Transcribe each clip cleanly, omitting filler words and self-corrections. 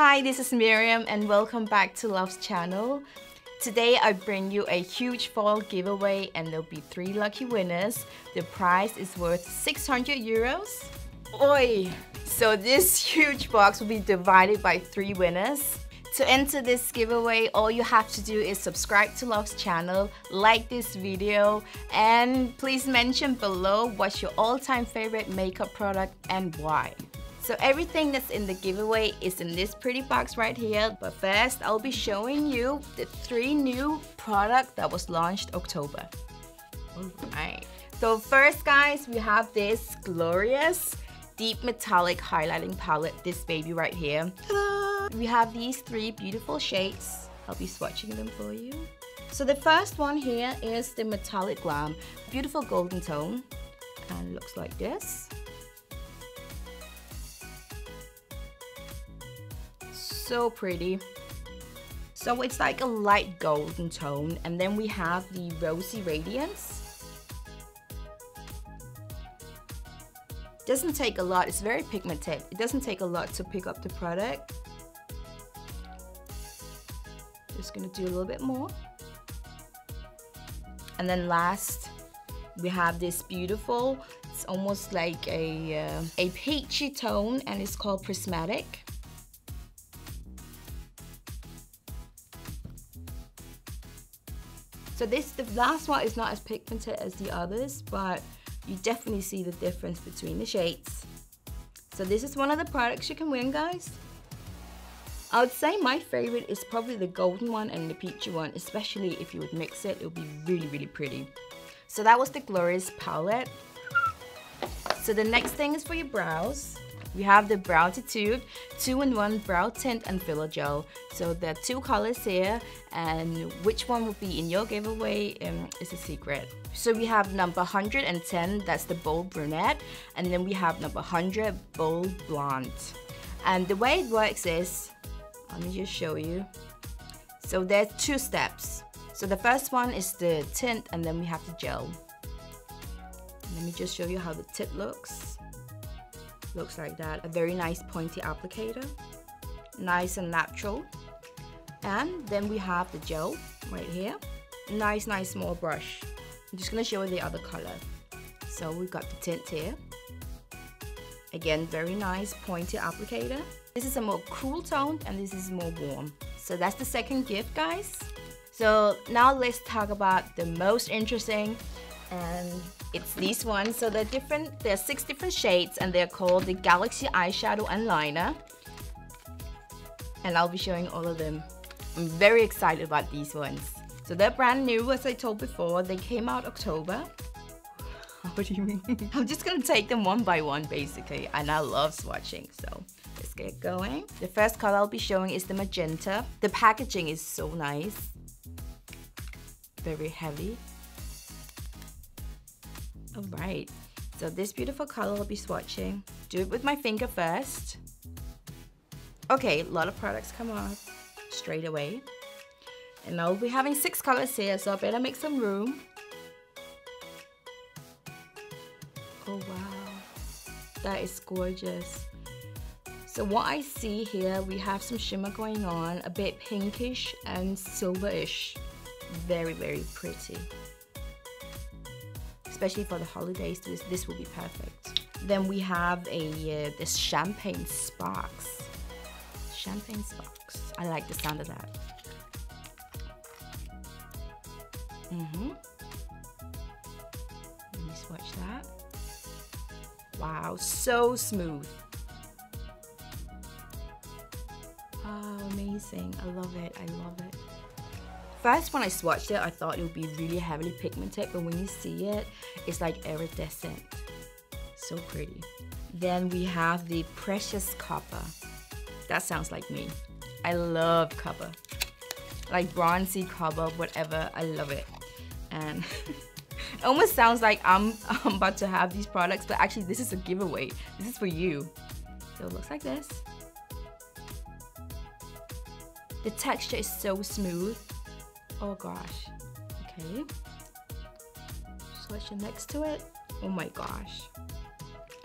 Hi, this is Miriam and welcome back to Love's channel. Today I bring you a huge fall giveaway and there'll be 3 lucky winners. The prize is worth 600 euros. Oi! So this huge box will be divided by 3 winners. To enter this giveaway, all you have to do is subscribe to Love's channel, like this video, and please mention below what's your all-time favorite makeup product and why. So everything that's in the giveaway is in this pretty box right here. But first, I'll be showing you the 3 new products that was launched October. Alright. So first, guys, we have this GLOWrious Deep Metallic Highlighting Palette, this baby right here. We have these 3 beautiful shades. I'll be swatching them for you. So the first one here is the Metallic Glam. Beautiful golden tone. And looks like this. So pretty. So it's like a light golden tone, and then we have the Rosy Radiance. Doesn't take a lot, it's very pigmented. It doesn't take a lot to pick up the product. Just gonna do a little bit more. And then last, we have this beautiful, it's almost like a peachy tone, and it's called Prismatic. So the last one is not as pigmented as the others, but you definitely see the difference between the shades. So this is one of the products you can win, guys. I would say my favorite is probably the golden one and the peachy one, especially if you would mix it, it would be really, really pretty. So that was the GLOWrious palette. So the next thing is for your brows. We have the BROWttitude 2-in-1 brow tint and filler gel. So there are 2 colors here, and which one will be in your giveaway is a secret. So we have number 110, that's the bold brunette, and then we have number 100, bold blonde. And the way it works is, let me just show you. So there's 2 steps. So the first one is the tint, and then we have the gel. Let me just show you how the tint looks. Looks like that. A very nice pointy applicator. Nice and natural. And then we have the gel right here. Nice small brush. I'm just going to show you the other color. So we've got the tint here. Again, very nice pointy applicator. This is a more cool tone and this is more warm. So that's the second gift, guys. So now let's talk about the most interesting, and it's these ones. So they're different, there are 6 different shades and they're called the Galaxy Eyeshadow and Liner. And I'll be showing all of them. I'm very excited about these ones. So they're brand new, as I told before. They came out October. What do you mean? I'm just gonna take them one by one basically, and I love swatching, so let's get going. The first color I'll be showing is the magenta. The packaging is so nice. Very heavy. Alright, so this beautiful color I'll be swatching. Do it with my finger first. Okay, a lot of products come off straight away. And I'll be having 6 colors here, so I better make some room. Oh wow, that is gorgeous. So what I see here, we have some shimmer going on, a bit pinkish and silverish. Very, very pretty. Especially for the holidays, this will be perfect. Then we have this champagne sparks. Champagne sparks. I like the sound of that. Let me swatch that. Wow, so smooth. Oh, amazing. I love it. I love it. First, when I swatched it, I thought it would be really heavily pigmented, but when you see it, it's like iridescent. So pretty. Then we have the Precious Copper. That sounds like me. I love copper. Like bronzy copper, whatever, I love it. And it almost sounds like I'm about to have these products, but actually this is a giveaway. This is for you. So it looks like this. The texture is so smooth. Oh gosh. Okay. Swatch it next to it. Oh my gosh.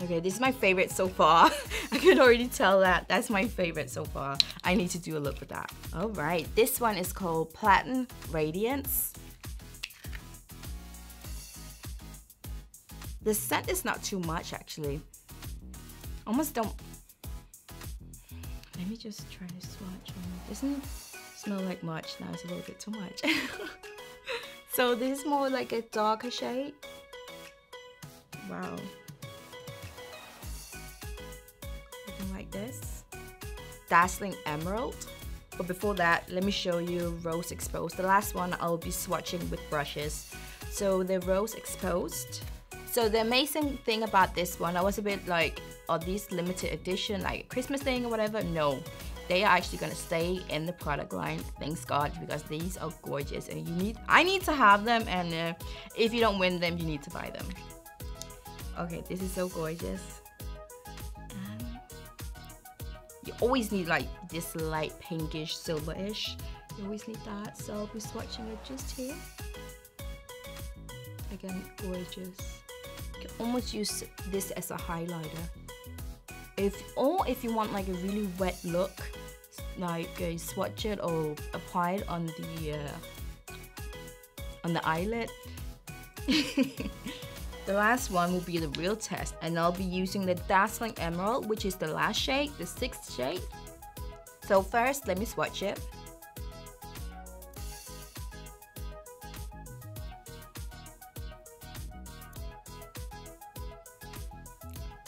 Okay, this is my favorite so far. I can already tell that. That's my favorite so far. I need to do a look with that. All right, this one is called Platinum Radiance. The scent is not too much actually. Almost don't. Let me just try to swatch. Doesn't smell like much. Now it's a little bit too much. So this is more like a darker shade. Wow. Looking like this. Dazzling Emerald. But before that, let me show you Rose Exposed. The last one I'll be swatching with brushes. So the Rose Exposed. So the amazing thing about this one, I was a bit like, are these limited edition, like a Christmas thing or whatever? No. They are actually gonna stay in the product line, thanks God, because these are gorgeous and I need to have them, and if you don't win them, you need to buy them. Okay, this is so gorgeous. You always need like this light pinkish, silverish. You always need that, so I'll be swatching it just here. Again, gorgeous. You can almost use this as a highlighter. If you want like a really wet look, like swatch it or apply it on the eyelid. The last one will be the real test, and I'll be using the Dazzling Emerald, which is the last shade, the 6th shade. So first, let me swatch it.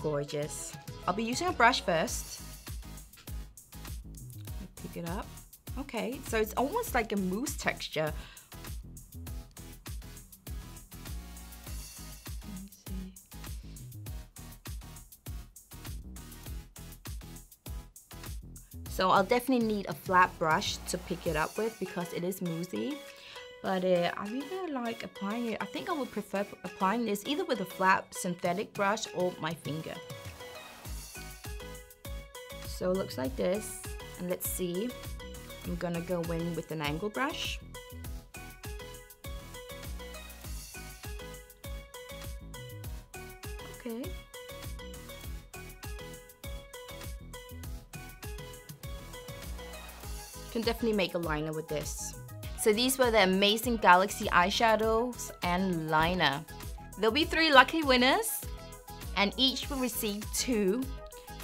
Gorgeous. I'll be using a brush first. Pick it up. Okay, so it's almost like a mousse texture. Let me see. So I'll definitely need a flat brush to pick it up with because it is moussey. But I really like applying it. I think I would prefer applying this either with a flat synthetic brush or my finger. So it looks like this, and let's see. I'm gonna go in with an angle brush. Okay. Can definitely make a liner with this. So these were the Amazing Galaxy eyeshadows and liner. There'll be 3 lucky winners, and each will receive 2.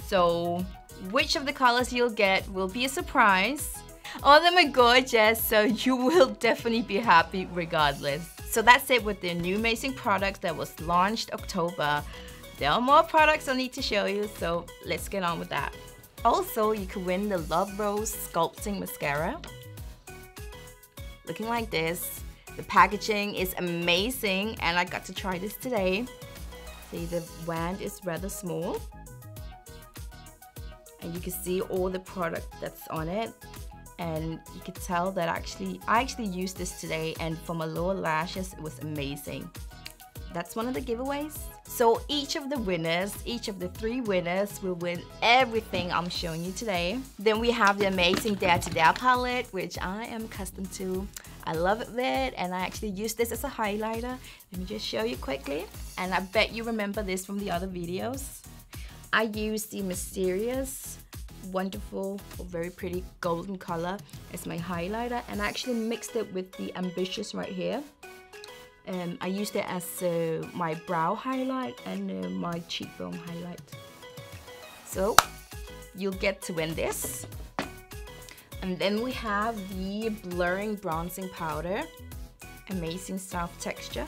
So which of the colors you'll get will be a surprise. All of them are gorgeous, so you will definitely be happy regardless. So that's it with the new amazing products that was launched October. There are more products I need to show you, so let's get on with that. Also, you can win the LOVrose Sculpting Mascara. Looking like this. The packaging is amazing, and I got to try this today. See, the wand is rather small. And you can see all the product that's on it. And you could tell that I actually used this today, and for my lower lashes, it was amazing. That's one of the giveaways. So each of the winners, each of the 3 winners will win everything I'm showing you today. Then we have the amazing Dare to Dare palette, which I am accustomed to. I love it, and I actually use this as a highlighter. Let me just show you quickly. And I bet you remember this from the other videos. I use the Mysterious, wonderful, very pretty golden color as my highlighter, and I actually mixed it with the Ambitious right here. I used it as my brow highlight and my cheekbone highlight. So you'll get to win this. And then we have the Blurring Bronzing Powder. Amazing soft texture.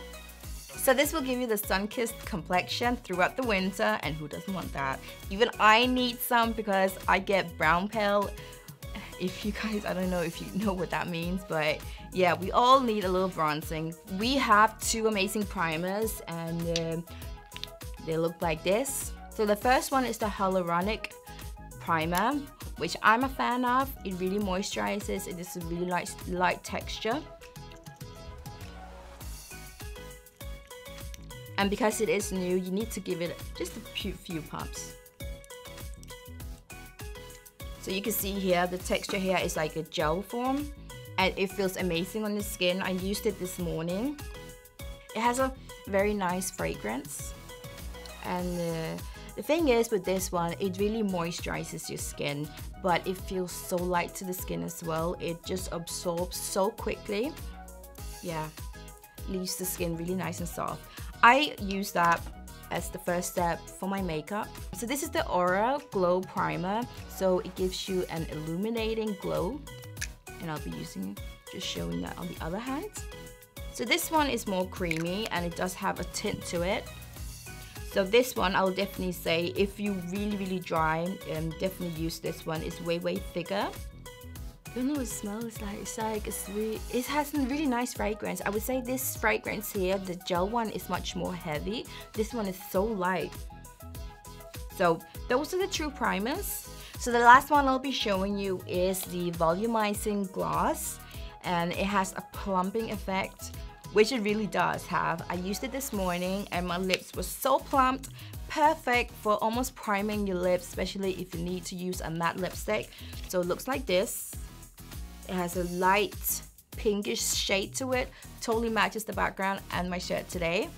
So this will give you the sun-kissed complexion throughout the winter, and who doesn't want that? Even I need some because I get brown pale. If you guys, I don't know if you know what that means, but yeah, we all need a little bronzing. We have 2 amazing primers, and they look like this. So the first one is the Hyaluronic primer, which I'm a fan of. It really moisturizes. It is a really light texture. And because it is new, you need to give it just a few pumps. So you can see here, the texture here is like a gel form, and it feels amazing on the skin. I used it this morning. It has a very nice fragrance, and The thing is with this one, it really moisturizes your skin, but it feels so light to the skin as well. It just absorbs so quickly. Yeah, leaves the skin really nice and soft. I use that as the first step for my makeup. So this is the Aura Glow Primer. So it gives you an illuminating glow, and I'll be using it, just showing that on the other hand. So this one is more creamy and it does have a tint to it. So this one, I'll definitely say, if you really dry, definitely use this one. It's way thicker. I don't know what it smells like. It has a really nice fragrance. I would say this fragrance here, the gel one, is much more heavy. This one is so light. So those are the two primers. So the last one I'll be showing you is the volumizing gloss, and it has a plumping effect, which it really does have. I used it this morning and my lips were so plumped. Perfect for almost priming your lips, especially if you need to use a matte lipstick. So it looks like this. It has a light pinkish shade to it. Totally matches the background and my shirt today.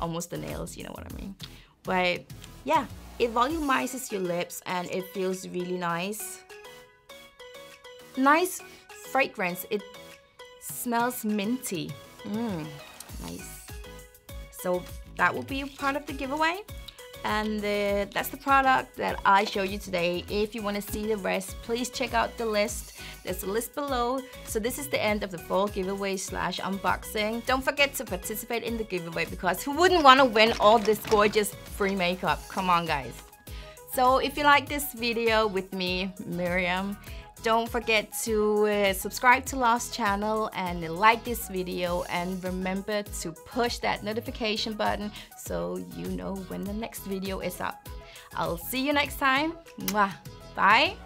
Almost the nails, you know what I mean. But yeah, it volumizes your lips and it feels really nice. Nice fragrance. It smells minty. Nice. So that will be a part of the giveaway, and that's the product that I show you today. If you want to see the rest, please check out the list. There's a list below. So this is the end of the fall giveaway / unboxing. Don't forget to participate in the giveaway, because who wouldn't want to win all this gorgeous free makeup? Come on guys. So if you like this video with me, Miriam, don't forget to subscribe to LOV's channel and like this video, and remember to push that notification button so you know when the next video is up. I'll see you next time. Mwah. Bye.